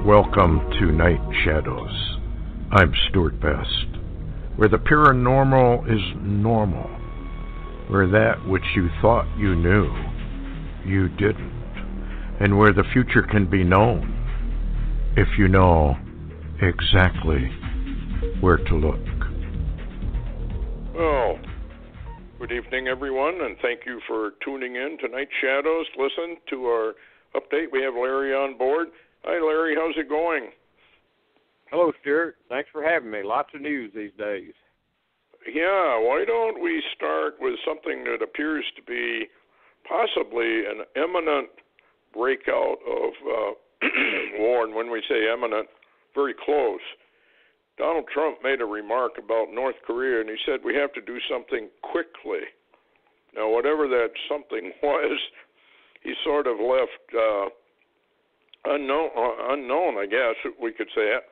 Welcome to Night Shadows. I'm Stuart Best, where the paranormal is normal, where that which you thought you knew, you didn't, and where the future can be known if you know exactly where to look. Well, good evening, everyone, and thank you for tuning in to Night Shadows. Listen to our update. We have Larry on board. Hi, Larry. How's it going? Hello, Stuart. Thanks for having me. Lots of news these days. Yeah, why don't we start with something that appears to be possibly an imminent breakout of war, and when we say imminent, very close. Donald Trump made a remark about North Korea, and he said we have to do something quickly. Now, whatever that something was, he sort of left unknown, I guess we could say it.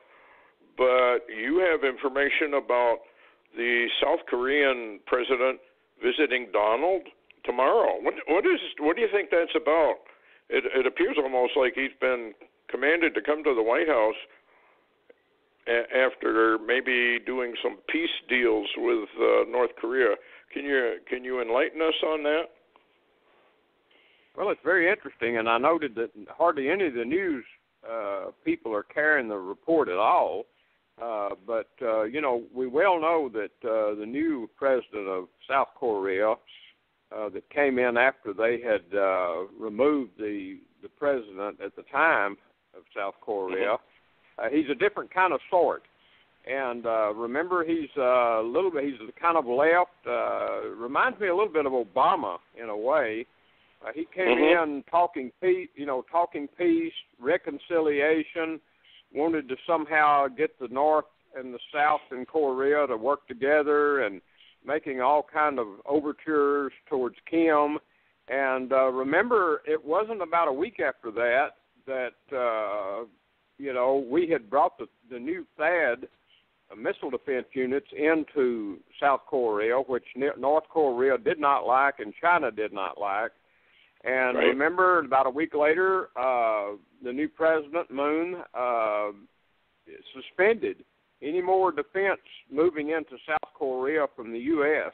But you have information about the South Korean president visiting Donald tomorrow. What do you think that's about? It appears almost like he's been commanded to come to the White House after maybe doing some peace deals with North Korea. Can you enlighten us on that? Well, it's very interesting, and I noted that hardly any of the news people are carrying the report at all. But we well know that the new president of South Korea that came in after they had removed the president at the time of South Korea, he's a different kind of sort. And remember, he's he's kind of left, reminds me a little bit of Obama in a way. He came in talking peace, reconciliation, wanted to somehow get the North and the South in Korea to work together, and making all kind of overtures towards Kim. And remember, it wasn't about a week after that we had brought the new THAAD missile defense units into South Korea, which North Korea did not like and China did not like. And right. Remember, about a week later, the new president, Moon, suspended any more defense moving into South Korea from the U.S.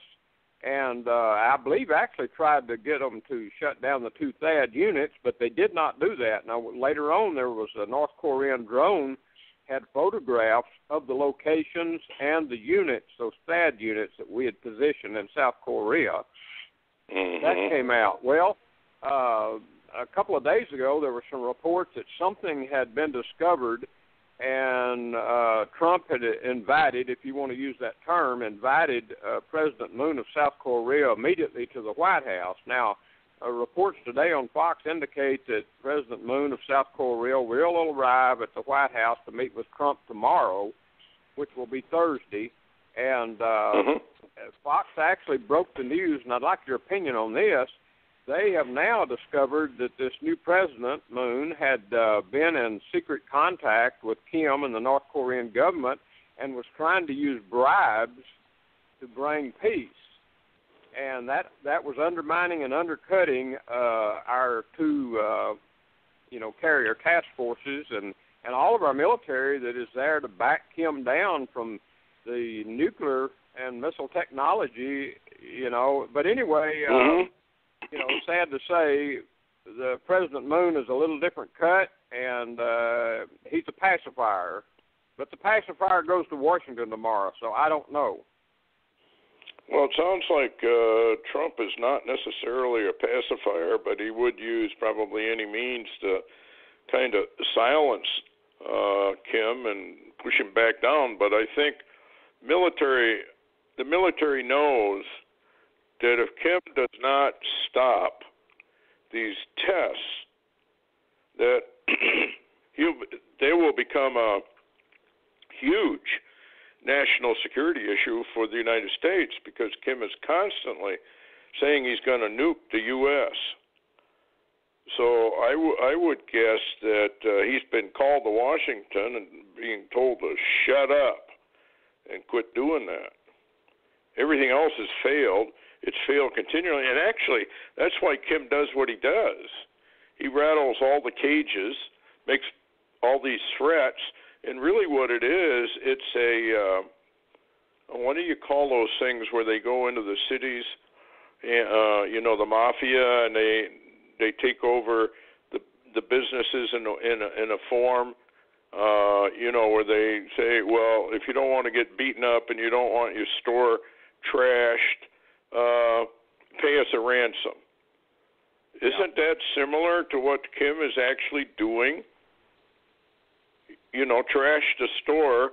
And I believe actually tried to get them to shut down the two THAAD units, but they did not do that. Now, later on, there was a North Korean drone had photographs of the locations and the units, those THAAD units that we had positioned in South Korea. That came out. Well, a couple of days ago, there were some reports that something had been discovered, and Trump had invited, if you want to use that term, President Moon of South Korea immediately to the White House. Now, reports today on Fox indicate that President Moon of South Korea will arrive at the White House to meet with Trump tomorrow, which will be Thursday. And Fox actually broke the news, and I'd like your opinion on this. They have now discovered that this new president, Moon, had been in secret contact with Kim and the North Korean government and was trying to use bribes to bring peace. And that was undermining and undercutting our two, carrier task forces and all of our military that is there to back Kim down from the nuclear and missile technology, But anyway... sad to say, the President Moon is a little different cut, and he's a pacifier. But the pacifier goes to Washington tomorrow, so I don't know. Well, it sounds like Trump is not necessarily a pacifier, but he would use probably any means to kind of silence Kim and push him back down. But I think the military knows that if Kim does not stop these tests, that they will become a huge national security issue for the United States, because Kim is constantly saying he's going to nuke the U.S. So I would guess that he's been called to Washington and being told to shut up and quit doing that. Everything else has failed. It's failed continually, and actually, that's why Kim does what he does. He rattles all the cages, makes all these threats. And really what it is, it's a, what do you call those things where they go into the cities, the mafia, and they take over the businesses in a form, where they say, well, if you don't want to get beaten up and you don't want your store trashed, pay us a ransom. Isn't that similar to what Kim is actually doing? Trash the store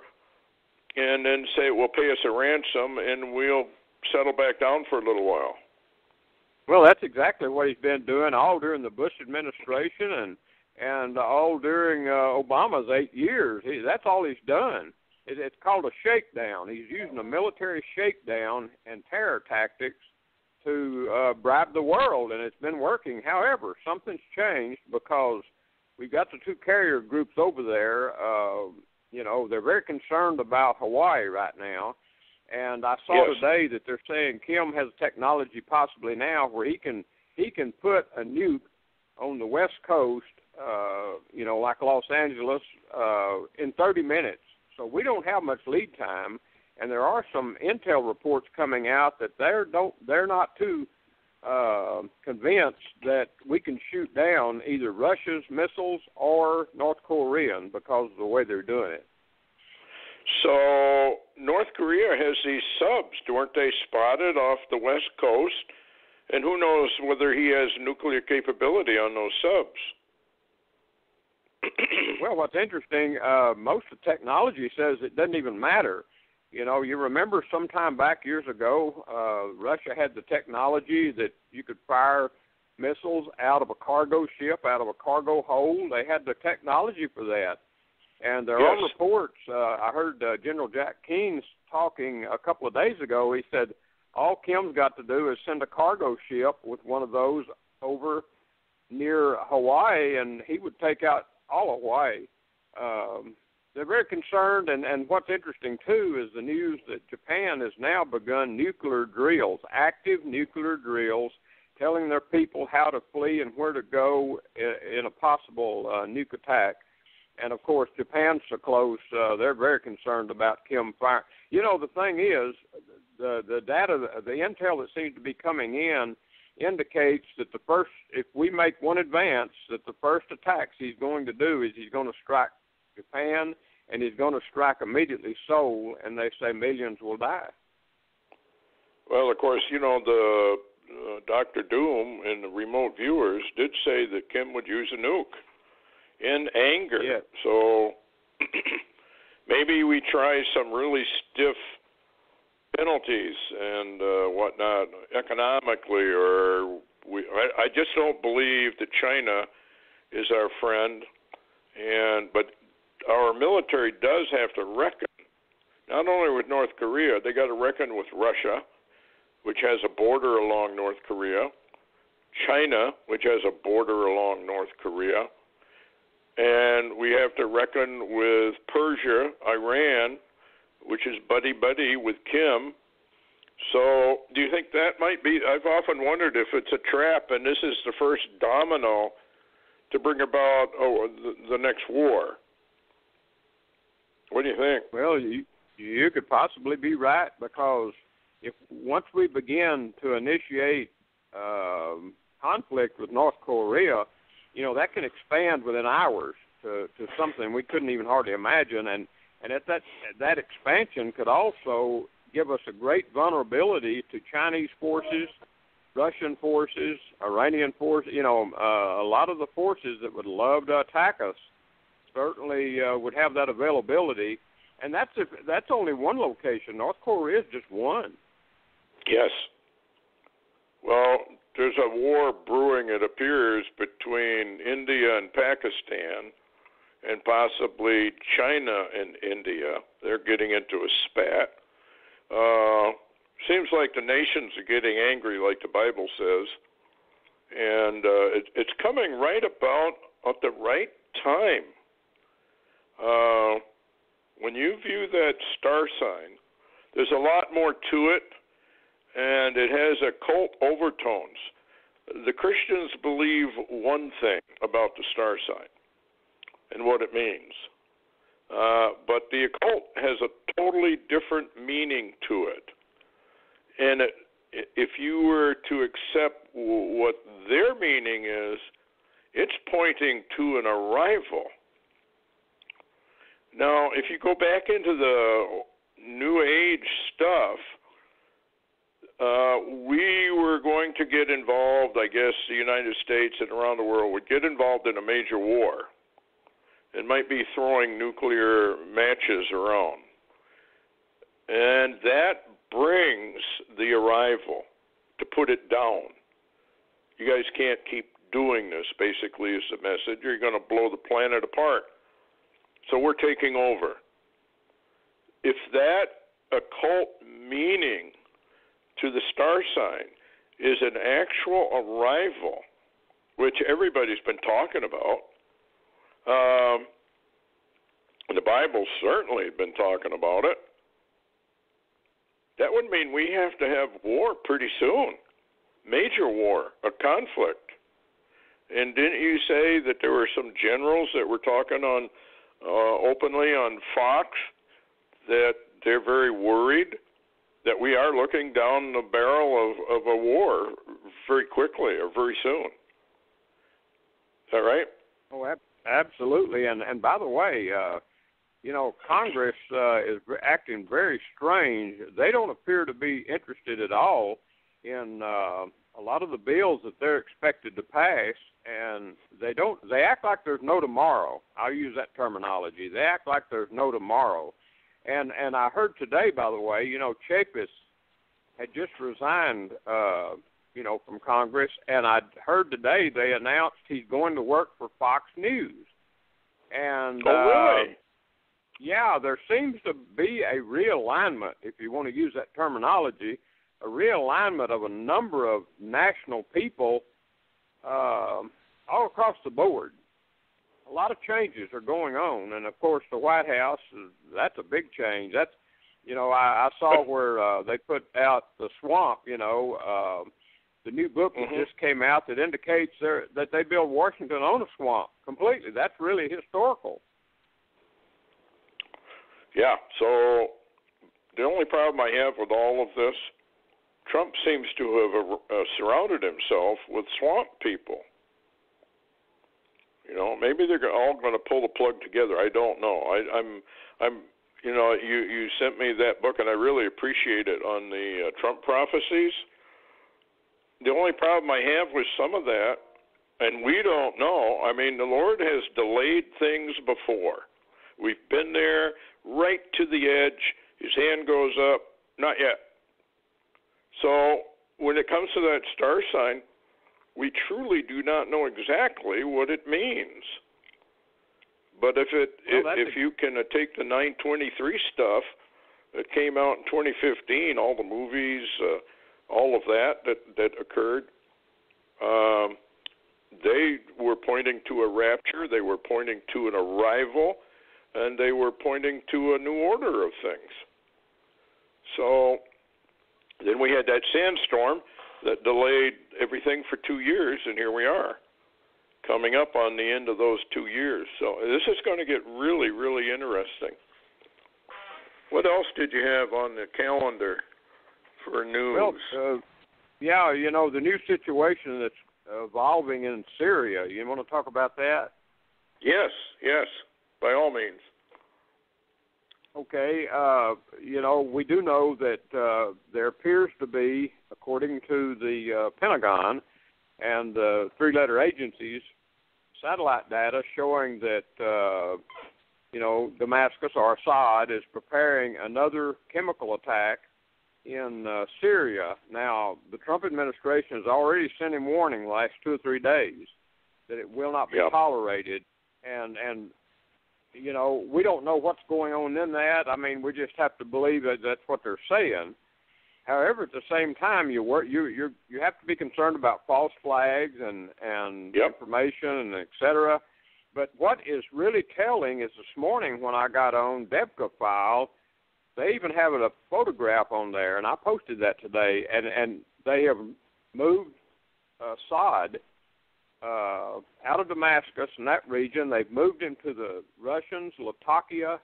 and then say, well, pay us a ransom and we'll settle back down for a little while. Well, that's exactly what he's been doing all during the Bush administration and all during Obama's 8 years. That's all he's done. It's called a shakedown. He's using a military shakedown and terror tactics to bribe the world, and it's been working. However, something's changed because we've got the two carrier groups over there. They're very concerned about Hawaii right now. And I saw today that they're saying Kim has technology possibly now where he can put a nuke on the West Coast, like Los Angeles, in 30 minutes. So we don't have much lead time. And there are some intel reports coming out that they're not too convinced that we can shoot down either Russia's missiles or North Korean because of the way they're doing it. So North Korea has these subs, weren't they spotted off the West Coast? And who knows whether he has nuclear capability on those subs? Well, what's interesting, most of the technology says it doesn't even matter. You remember sometime back years ago, Russia had the technology that you could fire missiles out of a cargo ship, out of a cargo hold. They had the technology for that. And there are reports, I heard General Jack Keynes talking a couple of days ago. He said all Kim's got to do is send a cargo ship with one of those over near Hawaii, and he would take out all of Hawaii. They're very concerned, and what's interesting, too, is the news that Japan has now begun nuclear drills, active nuclear drills, telling their people how to flee and where to go in a possible nuke attack. And, of course, Japan's so close, they're very concerned about Kim fire. The thing is, the data, the intel that seems to be coming in indicates that if we make one advance, that the first attacks he's going to do is he's going to strike Japan, and he's going to strike immediately Seoul, and they say millions will die. Well, of course, the Dr. Doom and the remote viewers did say that Kim would use a nuke in anger. Yeah. So maybe we try some really stiff penalties and whatnot economically, or I just don't believe that China is our friend, but our military does have to reckon not only with North Korea, they got to reckon with Russia, which has a border along North Korea, China, which has a border along North Korea, and we have to reckon with Persia, Iran, which is buddy-buddy with Kim. So do you think that might be, I've often wondered if it's a trap and this is the first domino to bring about the next war. What do you think? Well, you could possibly be right, because if once we begin to initiate conflict with North Korea, that can expand within hours to something we couldn't even hardly imagine, and at that expansion could also give us a great vulnerability to Chinese forces, Russian forces, Iranian forces. A lot of the forces that would love to attack us certainly would have that availability, and that's only one location. North Korea is just one. Yes. Well, there's a war brewing, it appears, between India and Pakistan, and possibly China and India. They're getting into a spat. Seems like the nations are getting angry, like the Bible says, and it's coming right about at the right time. When you view that star sign, there's a lot more to it, and it has occult overtones. The Christians believe one thing about the star sign. and what it means. But the occult has a totally different meaning to it. And if you were to accept what their meaning is, it's pointing to an arrival. Now, if you go back into the New Age stuff, we were going to get involved, I guess the United States and around the world would get involved in a major war. It might be throwing nuclear matches around. And that brings the arrival, to put it down. You guys can't keep doing this, basically, is the message. You're going to blow the planet apart. So we're taking over. If that occult meaning to the star sign is an actual arrival, which everybody's been talking about, the Bible certainly had been talking about it, that would mean we have to have war pretty soon. Major war, a conflict. And didn't you say that there were some generals that were talking on openly on Fox that they're very worried that we are looking down the barrel of a war very quickly or very soon? Is that right? Oh, absolutely. And by the way, Congress is acting very strange. They don't appear to be interested at all in a lot of the bills that they're expected to pass, and they act like there's no tomorrow. I'll use that terminology. They act like there's no tomorrow. And I heard today, by the way, Chapis had just resigned, from Congress, and I heard today they announced he's going to work for Fox News. And really? Yeah, there seems to be a realignment, if you want to use that terminology, a realignment of a number of national people all across the board. A lot of changes are going on, and of course the White House, that's a big change. That's, I saw where they put out The Swamp, the new book that just came out that indicates that they build Washington on a swamp completely. That's really historical. Yeah, so the only problem I have with all of this, Trump seems to have surrounded himself with swamp people. Maybe they're all going to pull the plug together. I don't know. I'm. You sent me that book, and I really appreciate it on the Trump prophecies. The only problem I have with some of that, and we don't know. I mean, the Lord has delayed things before. We've been there, right to the edge. His hand goes up. Not yet. So when it comes to that star sign, we truly do not know exactly what it means. But if you can take the 923 stuff that came out in 2015, all the movies, all of that occurred, they were pointing to a rapture, they were pointing to an arrival, and they were pointing to a new order of things. So then we had that sandstorm that delayed everything for 2 years, and here we are, coming up on the end of those 2 years. So this is going to get really, really interesting. What else did you have on the calendar for news? Well, the new situation that's evolving in Syria. You want to talk about that? Yes, by all means. Okay, we do know that there appears to be, according to the Pentagon and the three-letter agencies, satellite data showing that, Damascus or Assad is preparing another chemical attack in Syria. Now, the Trump administration has already sent him warning the last 2 or 3 days that it will not be tolerated, and we don't know what's going on in that. I mean, we just have to believe that that's what they're saying. However, at the same time, you have to be concerned about false flags and information and et cetera. But what is really telling is this morning when I got on Devka File, they even have a photograph on there, and I posted that today, and they have moved Assad out of Damascus and that region. They've moved into the Russians' Latakia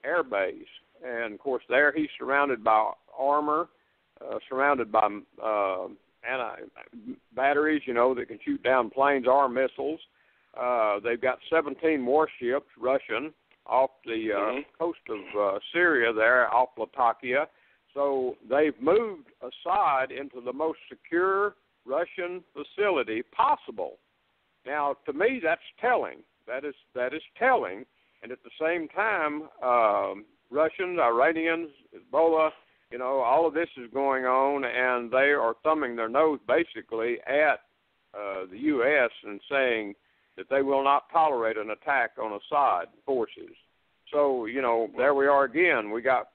air base. And, of course, there he's surrounded by armor, surrounded by batteries, that can shoot down planes, armed missiles. They've got 17 warships, Russian, off the coast of Syria there, off Latakia. So they've moved aside into the most secure Russian facility possible. Now, to me, that's telling. That is telling. And at the same time, Russians, Iranians, Hezbollah, all of this is going on, and they are thumbing their nose basically at the U.S. and saying that they will not tolerate an attack on Assad forces. So, there we are again. We got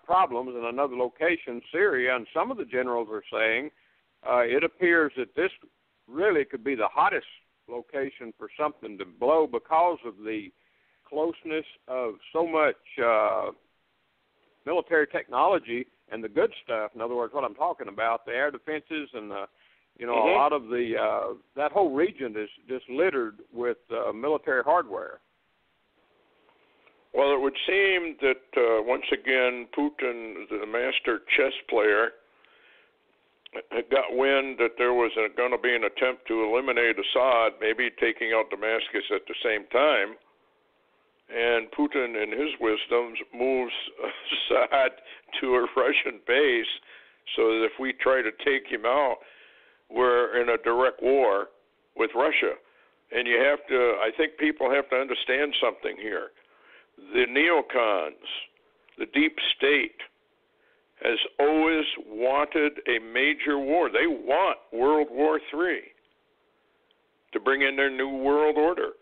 problems in another location, Syria, and some of the generals are saying it appears that this really could be the hottest location for something to blow because of the closeness of so much military technology and the good stuff. In other words, what I'm talking about, the air defenses and a lot of the that whole region is just littered with military hardware. Well, it would seem that once again, Putin, the master chess player, had got wind that there was going to be an attempt to eliminate Assad, maybe taking out Damascus at the same time. And Putin, in his wisdom, moves Assad to a Russian base so that if we try to take him out, we're in a direct war with Russia. And I think people have to understand something here. The neocons, the deep state, has always wanted a major war. They want World War III to bring in their new world order.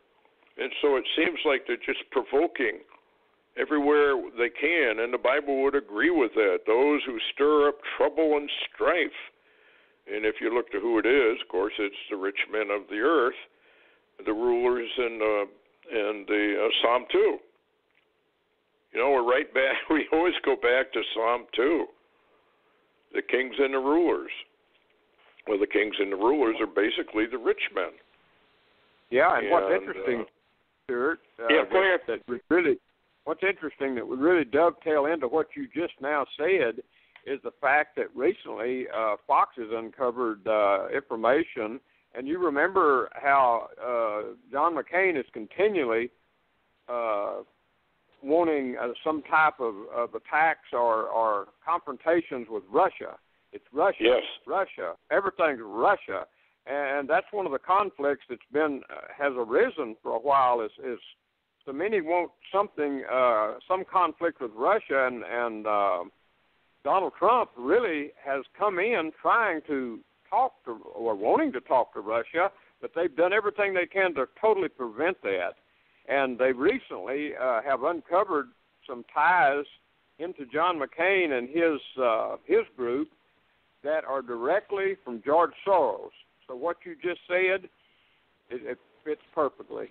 And so it seems like they're just provoking everywhere they can, and the Bible would agree with that. Those who stir up trouble and strife. And if you look to who it is, of course, it's the rich men of the earth, the rulers and the Psalm 2. We're right back. We always go back to Psalm 2, the kings and the rulers. Well, the kings and the rulers are basically the rich men. Yeah, and what's interesting, Stuart, what's interesting that would really dovetail into what you just now said is the fact that recently Fox has uncovered information, and you remember how John McCain is continually wanting some type of attacks or confrontations with Russia. It's Russia. Yes. Russia. Everything's Russia. And that's one of the conflicts that's has arisen for a while is so many want some conflict with Russia, and Donald Trump really has come in trying to talk to or wanting to talk to Russia, but they've done everything they can to totally prevent that. And they recently have uncovered some ties into John McCain and his group that are directly from George Soros. So what you just said, it fits perfectly.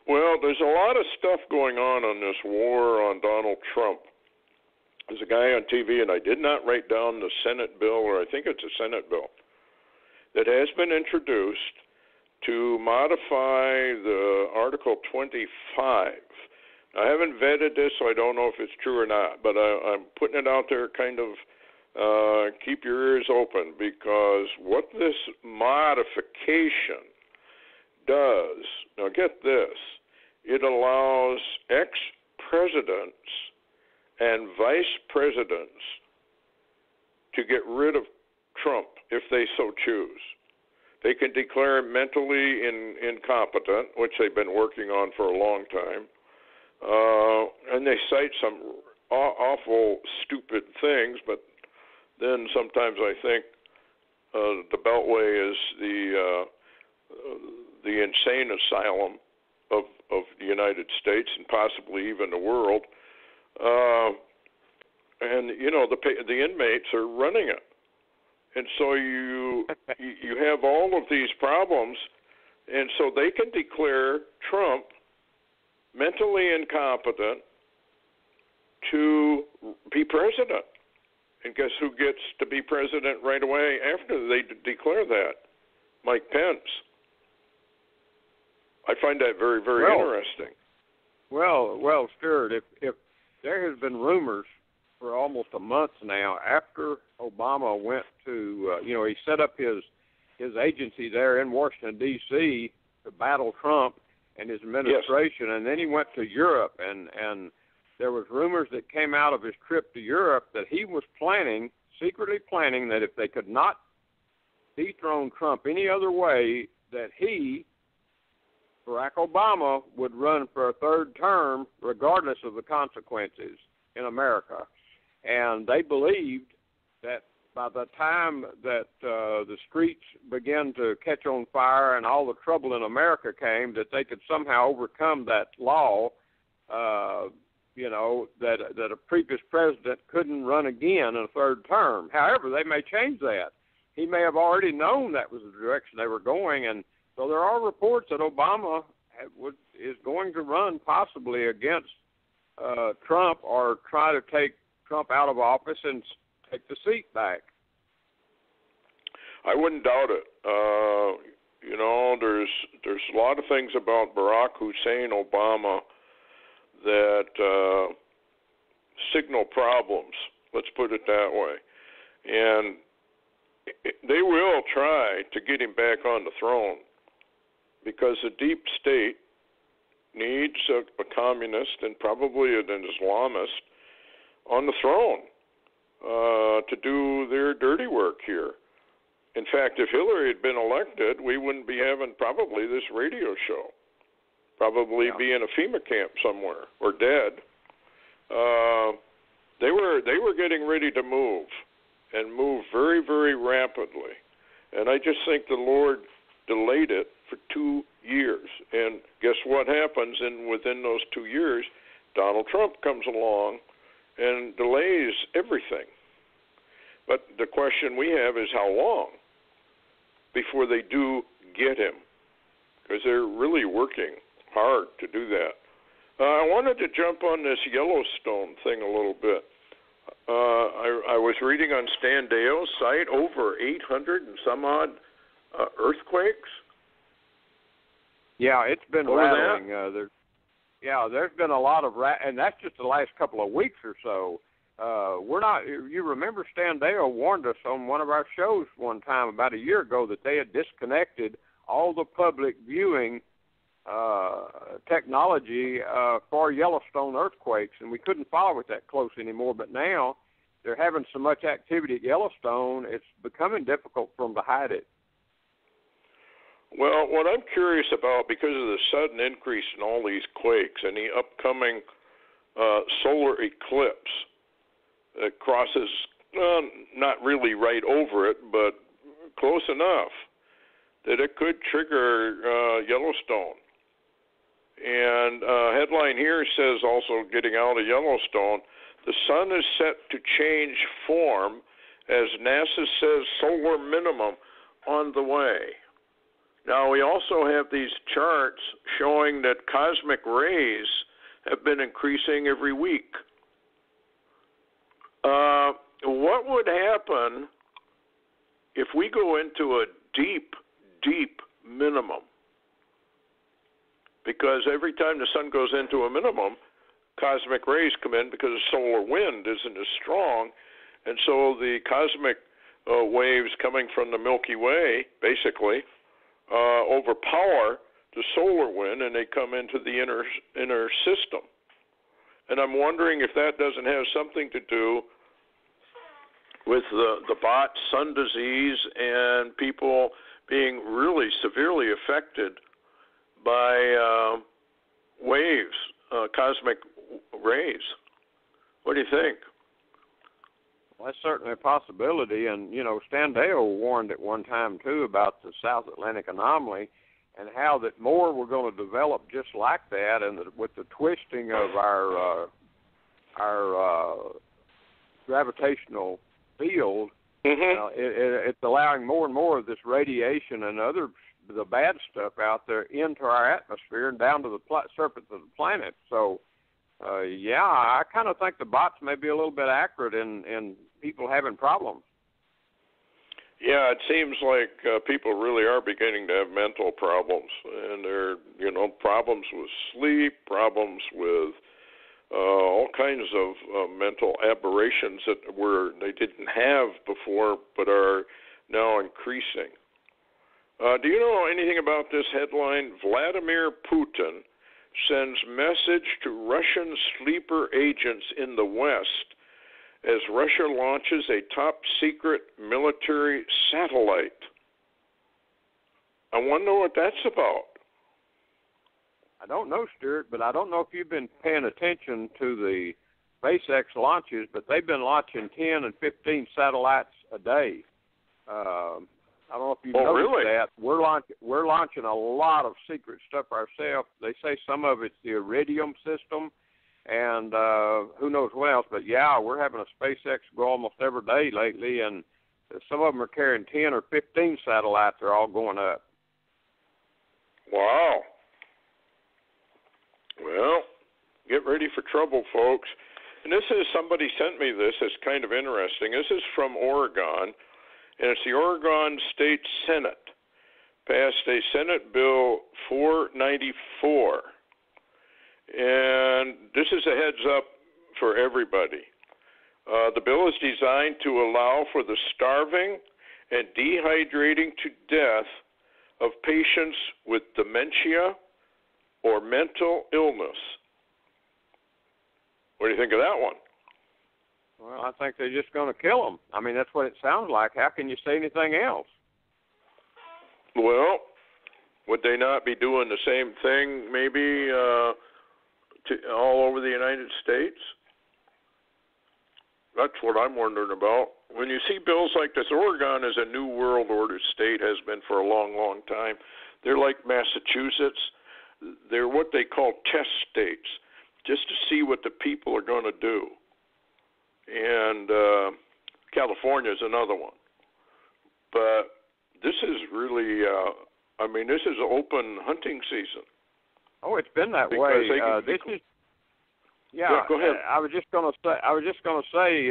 Well, there's a lot of stuff going on this war on Donald Trump. There's a guy on TV, and I did not write down the Senate bill, or I think it's a Senate bill, that has been introduced to modify the Article 25. I haven't vetted this, so I don't know if it's true or not, but I'm putting it out there kind of keep your ears open, because what this modification does, now get this, it allows ex-presidents and vice presidents to get rid of Trump if they so choose. They can declare him mentally incompetent, which they've been working on for a long time, and they cite some awful, stupid things, but then sometimes I think the Beltway is the insane asylum of the United States and possibly even the world. And the inmates are running it, and so you have all of these problems, and so they can declare Trump mentally incompetent to be president. And guess who gets to be president right away after they declare that? Mike Pence. I find that very, very interesting. Well, Stuart, if there has been rumors for almost a month now after Obama went to, he set up his agency there in Washington, D.C. to battle Trump and his administration, and then he went to Europe, and there was rumors that came out of his trip to Europe that he was secretly planning that if they could not dethrone Trump any other way, that he, Barack Obama, would run for a third term regardless of the consequences in America. And they believed that by the time that the streets began to catch on fire and all the trouble in America came, that they could somehow overcome that law, that a previous president couldn't run again in a third term. However, they may change that. He may have already known that was the direction they were going, and so there are reports that Obama is going to run possibly against Trump or try to take Trump out of office and take the seat back. I wouldn't doubt it. There's a lot of things about Barack Hussein Obama that signal problems. Let's put it that way. And they will try to get him back on the throne because the deep state needs a communist and probably an Islamist on the throne to do their dirty work here. In fact, if Hillary had been elected, we wouldn't be having probably this radio show. Probably be in a FEMA camp somewhere or dead. They were getting ready to move and move very, very rapidly. And I just think the Lord delayed it for 2 years. And guess what happens within those 2 years? Donald Trump comes along and delays everything. But the question we have is how long before they do get him? Because they're really working hard to do that. I wanted to jump on this Yellowstone thing a little bit. I was reading on Stan Deo's site over 800 and some odd earthquakes. Yeah, it's been rattling. There's been a lot of and that's just the last couple of weeks or so. You remember Stan Deo warned us on one of our shows one time about a year ago that they had disconnected all the public viewing technology for Yellowstone earthquakes, and we couldn't follow it that close anymore. But now they're having so much activity at Yellowstone, it's becoming difficult for them to hide it. Well, what I'm curious about, because of the sudden increase in all these quakes and the upcoming solar eclipse that crosses, not really right over it, but close enough that it could trigger Yellowstone. And headline here says also, getting out of Yellowstone, the sun is set to change form as NASA says solar minimum on the way. Now, we also have these charts showing that cosmic rays have been increasing every week. What would happen if we go into a deep, deep minimum? Because every time the sun goes into a minimum, cosmic rays come in because the solar wind isn't as strong, and so the cosmic waves coming from the Milky Way, basically, overpower the solar wind, and they come into the inner system. And I'm wondering if that doesn't have something to do with the bot sun disease and people being really severely affected by waves, cosmic rays. What do you think? Well, that's certainly a possibility. And, Stan Deo warned at one time, too, about the South Atlantic anomaly and how that more were going to develop just like that, and that with the twisting of our gravitational field, it's allowing more and more of this radiation and the bad stuff out there into our atmosphere and down to the surface of the planet. So Yeah, I kind of think the bots may be a little bit accurate in people having problems. Yeah, it seems like people really are beginning to have mental problems, and they're, problems with sleep, problems with all kinds of mental aberrations that they didn't have before, but are now increasing. Do you know anything about this headline? Vladimir Putin sends message to Russian sleeper agents in the West as Russia launches a top-secret military satellite. I wonder what that's about. I don't know, Stuart, but I don't know if you've been paying attention to the SpaceX launches, but they've been launching 10 and 15 satellites a day. I don't know if you've noticed really? that. We're launching a lot of secret stuff ourselves. They say some of it's the Iridium system, and who knows what else. But, yeah, we're having a SpaceX go almost every day lately, and some of them are carrying 10 or 15 satellites. They're all going up. Wow. Well, get ready for trouble, folks. And somebody sent me this. It's kind of interesting. This is from Oregon, and it's the Oregon State Senate. Passed a Senate Bill 494. And this is a heads up for everybody. The bill is designed to allow for the starving and dehydrating to death of patients with dementia or mental illness. What do you think of that one? Well, I think they're just going to kill them. I mean, that's what it sounds like. How can you say anything else? Well, would they not be doing the same thing maybe all over the United States? That's what I'm wondering about. When you see bills like this, Oregon is a New World Order state, has been for a long, long time. They're like Massachusetts. They're what they call test states, just to see what the people are going to do. And California is another one. But this is really, this is open hunting season. Oh, it's been that because way. Yeah, go ahead. I was just going to say,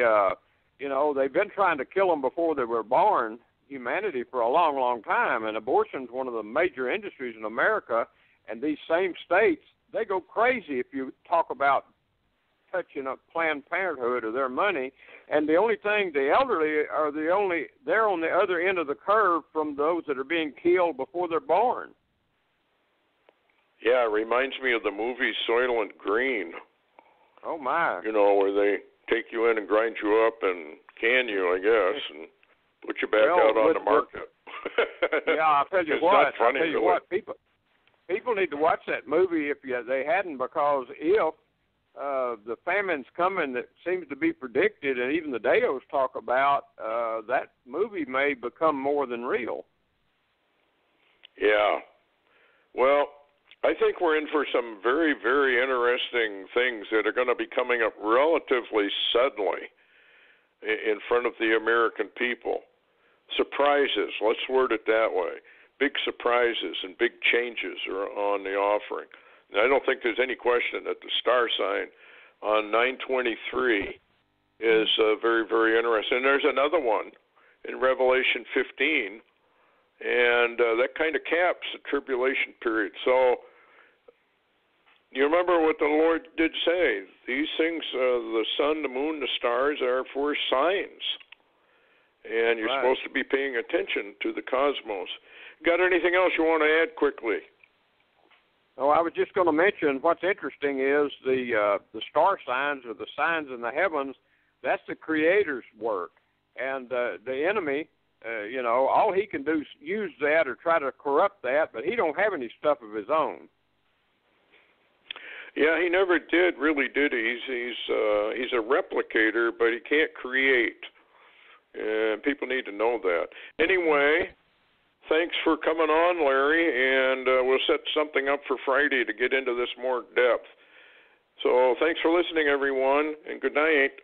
they've been trying to kill them before they were born, humanity, for a long, long time, and abortion's one of the major industries in America. And these same states, they go crazy if you talk about touching up Planned Parenthood or their money. And the only thing, the elderly they're on the other end of the curve from those that are being killed before they're born. Yeah, it reminds me of the movie Soylent Green. Oh, my. Where they take you in and grind you up and can you, I guess, and put you back out on the market. Yeah, I'll tell you it's what. Not funny, I'll tell you what, people need to watch that movie if they hadn't, because if the famine's coming that seems to be predicted, and even the Deos talk about, that movie may become more than real. Yeah. Well, I think we're in for some very, very interesting things that are going to be coming up relatively suddenly in front of the American people. Surprises, let's word it that way. Big surprises and big changes are on the offering. And I don't think there's any question that the star sign on 923 is very, very interesting. And there's another one in Revelation 15, and that kind of caps the tribulation period. So you remember what the Lord did say. These things, the sun, the moon, the stars, are for signs. And you're supposed to be paying attention to the cosmos. Got anything else you want to add quickly? Oh, I was just going to mention what's interesting is the star signs, or the signs in the heavens. That's the Creator's work, and the enemy, all he can do is use that or try to corrupt that, but he don't have any stuff of his own. Yeah, he never did, really, did he? He's a replicator, but he can't create, and people need to know that. Anyway. Thanks for coming on, Larry, and we'll set something up for Friday to get into this more depth. So thanks for listening, everyone, and good night.